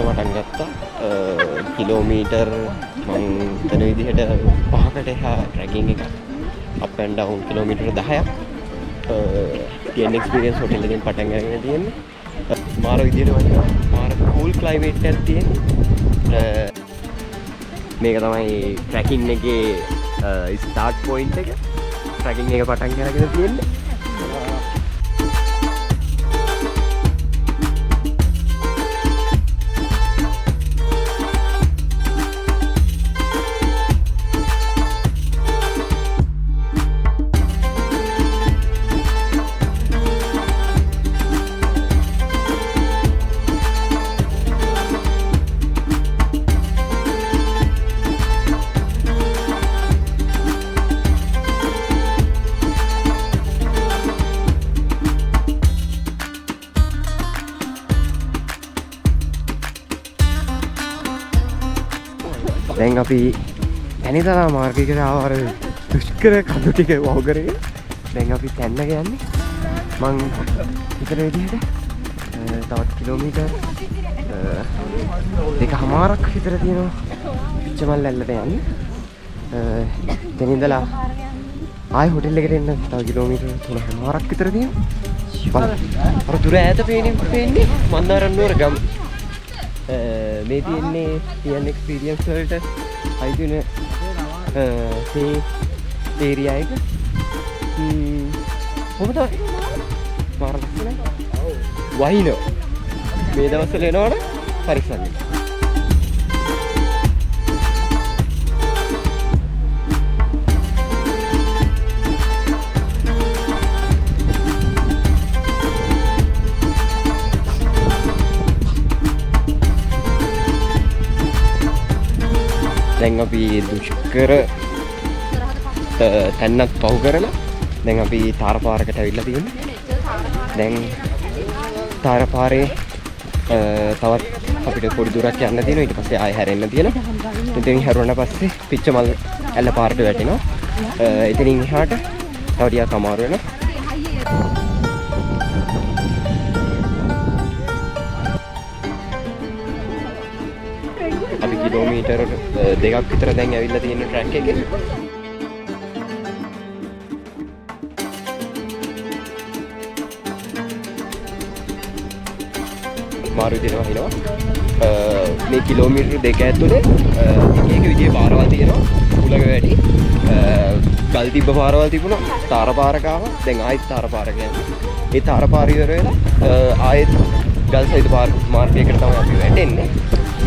පටන් ගත්තා. කිලෝමීටර් මං හිතන විදිහට 5කට එහා ට්‍රැකින් එක අප් ඇන්ඩ් ඩවුන් කිලෝමීටර් 10ක් TN එක්ස්පීරියන්ස් හොටෙල් එකෙන් පටන් අරගෙන තියෙන්නේ. මාර විදිහට වගේ මාර කූල් ක්ලයිමේට් එකක් තියෙන්නේ. මේක තමයි ට්‍රැකින් එකේ ස්ටාර්ට් පොයින්ට් එක. ට්‍රැකින් එක පටන් අරගෙන තියෙන්නේ. දැන් අපි ඇනිතලා මාර්ගයකට ආව අර දුෂ්කර කඳු ටික වහු කරගෙන දැන් අපි තැන්න යන්නේ. මං හිතන විදිහට තවත් කිලෝමීටර් 2.5ක් විතර තියෙනවා පිච්චමල් ඇල්ලට යන්නේ. එතන ඉඳලා ආයෙ හොටෙල් එකට එන්න තව කිලෝමීටර් 3.5ක් විතර තියෙනවා. අර දුර ඈත පේන්නේ මන්දාරම් නුවර ගම. මේ තියෙන්නේ TN එක්ස්පීරියන්ස් වලට අයිති වෙන ඒරියා එක. කොහොමද මාර ලස්සනයි. වහිනෝ මේ දවස්වල එනවනේ පරිස්සම් වෙන්න. දැන් අපි දුෂ්කර තැන්නත් පහු කරලා දැන් අපි තාරපාරකට ඇවිල්ලා තියෙනවා. දැන් තාරපාරේ තවත් අපිට පොඩි දුරක් යන්න තියෙනවා. ඊට පස්සේ ආයෙ හැරෙන්න තියෙනවා. ඉතින් හැරුණා පස්සේ පිච්චමල් ඇල්ල පාරට වැටෙනවා. එතනින් එහාට තව ටිකක් අමාරු වෙනවා. අපි කිලෝමීටර් 2ක් විතර දැන් ඇවිල්ලා තියෙන ට්‍රැක් එකේ. මාරු විදිහට වහිනවා. මේ කිලෝමීටර් 2 ඇතුලේ එක විදිහේ පාරවල් තියෙනවා. උලග වැඩි. ගල් තිබ්බ පාරවල් තිබුණා. තාර පාරක ආවා. දැන් ආයෙත් තාර පාරක යනවා. ඒ තාර පාර ඉවර වෙලා ආයෙත් ගල් සහිත මාර්ගයකට තමයි අපි වැටෙන්නේ.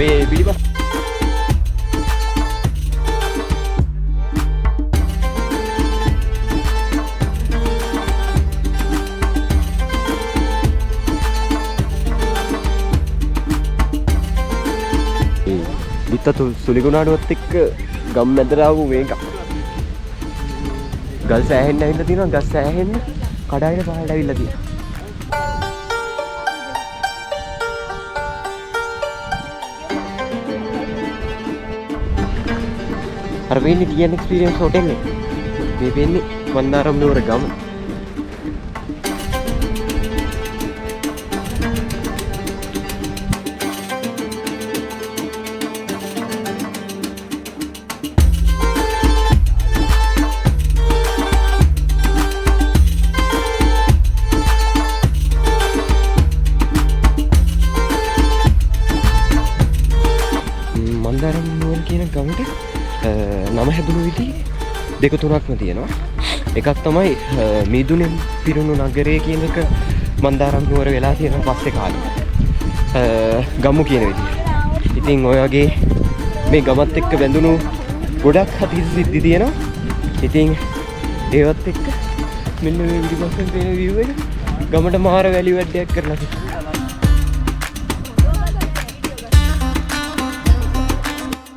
මේ පිළිබඳ විත්තතු සුලිගුණාඩුවත් එක්ක ගම් මැදරාවු මේක. ගල් සෑහෙන්න ඇවිල්ලා තියෙනවා. ගස් සෑහෙන්න කඩාගෙන පහළට ඇවිල්ලා තියෙනවා. අර වෙන්නේ TN එක්ස්පීරියන්ස් හොටෙල් එක. මේ වෙන්නේ මන්දාරම් නුවර ගම. මන්දාරම් නුවර කියන ගමට නම හැදුණු විදි දෙක තුනක්ම තියෙනවා. එකක් තමයි මීදුනෙන් පිරුණු නගරය කියන එක මන්දාරම් නුවර වෙලා තියෙන පස්සේ කාලේ ගමු කියන විදිහ. ඉතින් ඔය වගේ මේ ගමත් එක්ක බැඳුණු ගොඩක් අතීත සිද්ධි තියෙනවා. ඉතින් ඒවත් එක්ක මෙන්න මේ පිටිපස්සෙන් තියෙන view එක ගමට මාර වැලියු වැඩක් කරලා තියෙනවා.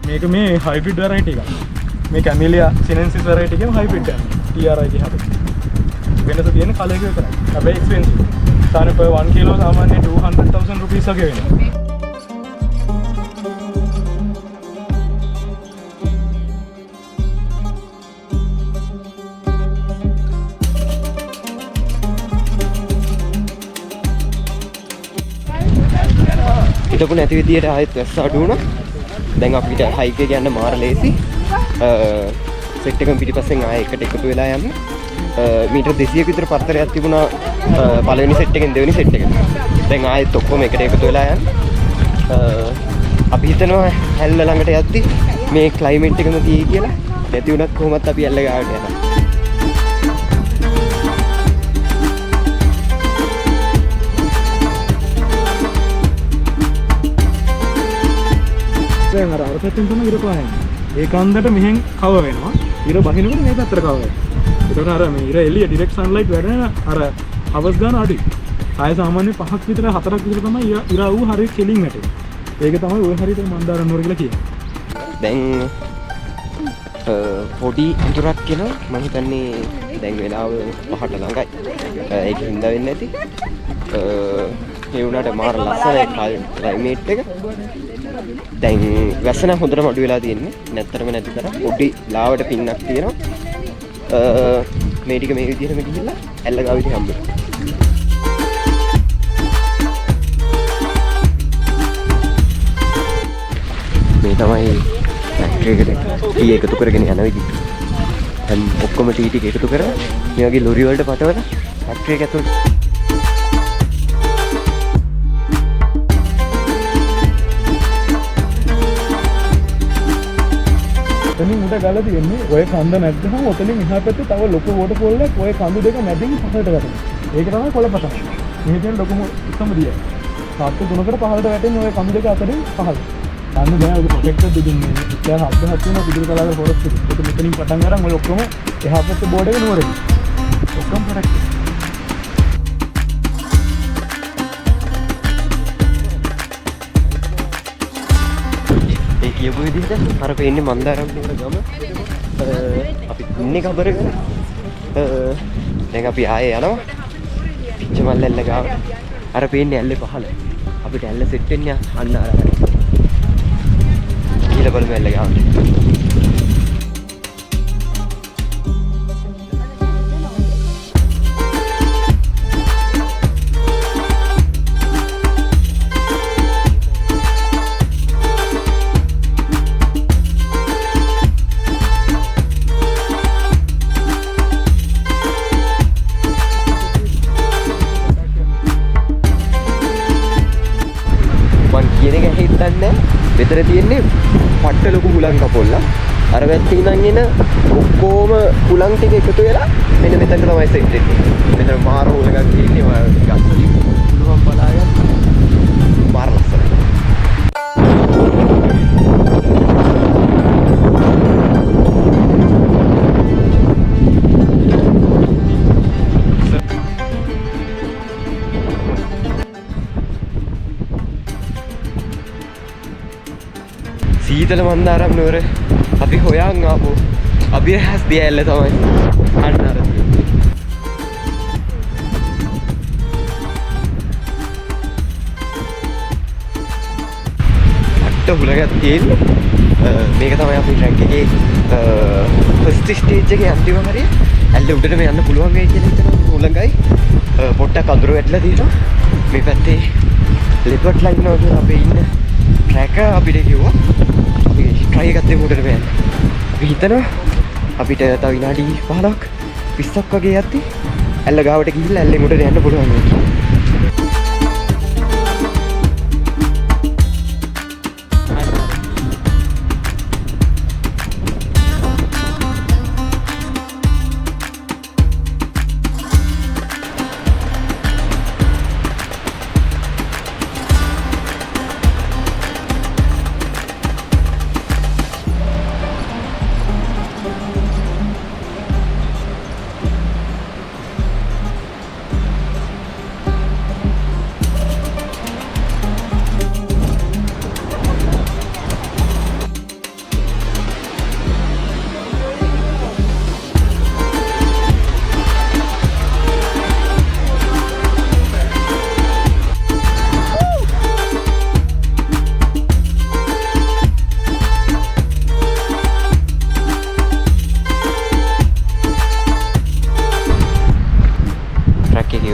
මේක මේ හයිබ්‍රිඩ් වැරයිටි එකක්. මේ කැමිලියා සිනෙන්සිස් වැරයිටි එකම හයිබ්‍රිඩ් එක. TRI 17. වෙනස තියෙන කලර් එක විතරයි. හැබැයි එක්ස්පෙන්සිව්. සාමාන්‍ය per 1 kilo සාමාන්‍ය 200,000 rupees වගේ වෙනවා. ඊට හිතපු නැති විදියට ආයෙත් වැස්ස අඩු වුණා. දැන් අපිට හයික් එක යන්න මාර ලේසි. සෙට් එකම පිටිපස්සෙන් ආයෙ එකට එකතු වෙලා යන්න. මීටර් 200ක විතර පරතරයක් තිබුණා පළවෙනි සෙට් එකෙන් දෙවෙනි සෙට් එකට. දැන් ආයෙත් ඔක්කොම එකට එකතු වෙලා යන්න. අපි හිතනවා හැල්ල ළඟට යද්දි මේ ක්ලයිමේට් එකම තියෙයි කියලා. නැති වුණත් කොහොමත් අපි හැල්ල ගාවට යනවා. දැන් අර පැත්තෙන් තමයි ඉර පායන්නේ. ඒ කන්දට මෙහෙන් කව වෙනවා. ඉර බහිනකොට මේ පැත්තට කව වෙනවා. ඒකට අර මේ ඉර එළිය ඩිරෙක්ට් සන්ලයිට් වැඩෙන අර හවස් ගන්න අඩුයි. ආය සාමාන්‍ය 5ක් විතර 4ක් විතර තමයි ඉර ආව හරිය කෙලින් වැටෙන්නේ. ඒක තමයි ඔය හරියට මන්දාරම් නුවර කියලා කියන්නේ. දැන් පොඩි ඉතුරක් කෙනා මම හිතන්නේ දැන් වෙලාව 5ට ළඟයි. ඒක හින්දා වෙන්නේ නැති. ඒ වුණාට මාර ලස්සනයි ක්ලයිමේට් එක. දැන් වැස්ස නම් හොඳටම අඩු වෙලා තියෙන්නේ. නැත්තරම නැති තරම් පොඩි ලාවට පින්නක් තියෙනවා. මේ ටික මේ විදිහටම ගිහිල්ලා ඇල්ල ගාවිට හම්බෙනවා. මේ තමයි ෆැක්ටරි එකට ටී එකතු කරගෙන යන විදිහ. දැන් ඔක්කොම ටී ටික එකතු කරලා මේ වගේ ලොරි වලට පටවලා ෆැක්ටරි එක ඇතුළට එතනින් උඩ ගල තියෙන්නේ ඔය කන්ද නැද්දම ඔතනින් එහා පැත්තේ තව ලොකු වෝටර්ෆෝල් එකක් ඔය කඳු දෙක මැදින් පහළට වැටෙනවා. ඒක තමයි කොළපතන. මෙහි තියෙන ලොකුම උත්තම දිය. සාත්තු 3කට පහළට වැටෙන්නේ ඔය කඳු දෙක අතරින් පහළ. අන්න දැන් ඔය ප්‍රොටෙක්ටර් දෙන්නේ. ඉතින් හත්දහක් තියෙන පිටුරු කලාවේ ෆොරස්ට් එක. ඒක මෙතනින් පටන් ගන්න ඔය ඔක්කොම එහා පැත්තේ බෝඩ් එක නුවරේ. ඔක්කොම ප්‍රොටෙක්ටර්. කියපු විදිහට අර පේන්නේ මන්දාරම් නුවර ගම. අපි ඉන්නේ කබරක. දැන් අපි ආයේ යනවා. පිච්චමල්ල ඇල්ල ගාව. අර පේන්නේ ඇල්ලේ පහළ. අපිට ඇල්ල සෙට් වෙන්නේ අන්න අර. කියලා බලමු ඇල්ල ගාවට. මෙතන තියෙන්නේ පට්ට ලොකු හුලං කපොල්ල. අර පැත්තේ ඉඳන් එන ඔක්කොම හුලං ටික එකතු වෙලා මෙන්න මෙතන තමයි සෙට් වෙන්නේ. මෙතන මාර හුලඟක් තියෙන්නේ. ඔය ගස්වලින් පුළුවන් බලාගන්න. මාර ලස්සනයි. සීතල මන්දාරම් නුවර අපි හොයන් ආපු අභිරහස් දිය ඇල්ල තමයි අන්න අර අට්ට හුලඟක් තියෙන්නේ. මේක තමයි අපි ට්‍රැක් එකේ ෆස්ට් ස්ටේජ් එකේ අන්තිම හරිය. ඇල්ල උඩටම යන්න පුළුවන් වෙයි කියලා හිතනවා. හුලඟයි පොට්ටක් අඳුර වැටලා තියෙනවා. මේ පැත්තේ ලෙපර්ඩ් ලයින් වගේ අපේ ඉන්න ට්‍රැක අපිට කිව්වා try එකක් දෙමු උඩට යන්න. අපි හිතනවා අපිට තව විනාඩි 15ක් 20ක් වගේ යද්දි ඇල්ල ගාවට ගිහිල්ලා ඇල්ලෙන් උඩට යන්න පුළුවන් වෙයි.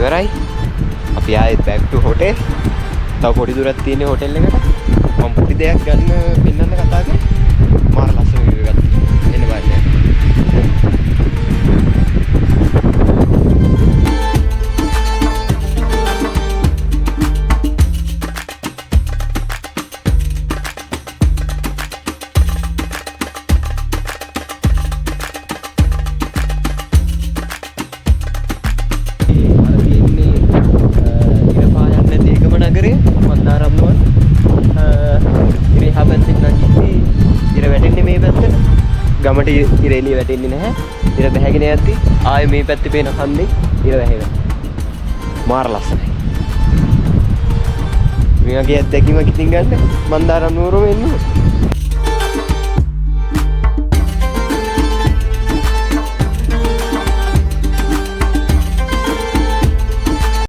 ඉවරයි. අපි ආයෙත් back to hotel. තව පොඩි දුරක් තියෙන හෝටල් එකට මම පොඩි දෙයක් ගන්න පෙන්නන්න කතා කරා මාර ලස්සන view එකක් තියෙනවා එන්න බලන්න ගමට ඉර එළිය වැටෙන්නේ නැහැ. ඉර බැහැගෙන යද්දි ආයේ මේ පැත්තේ පේන කන්දේ ඉර වැහෙනවා. මාර ලස්සනයි. මේ වගේ අත්දැකීමක් ඉතින් ගන්න මන්දාරම් නුවරම එන්න ඕනේ.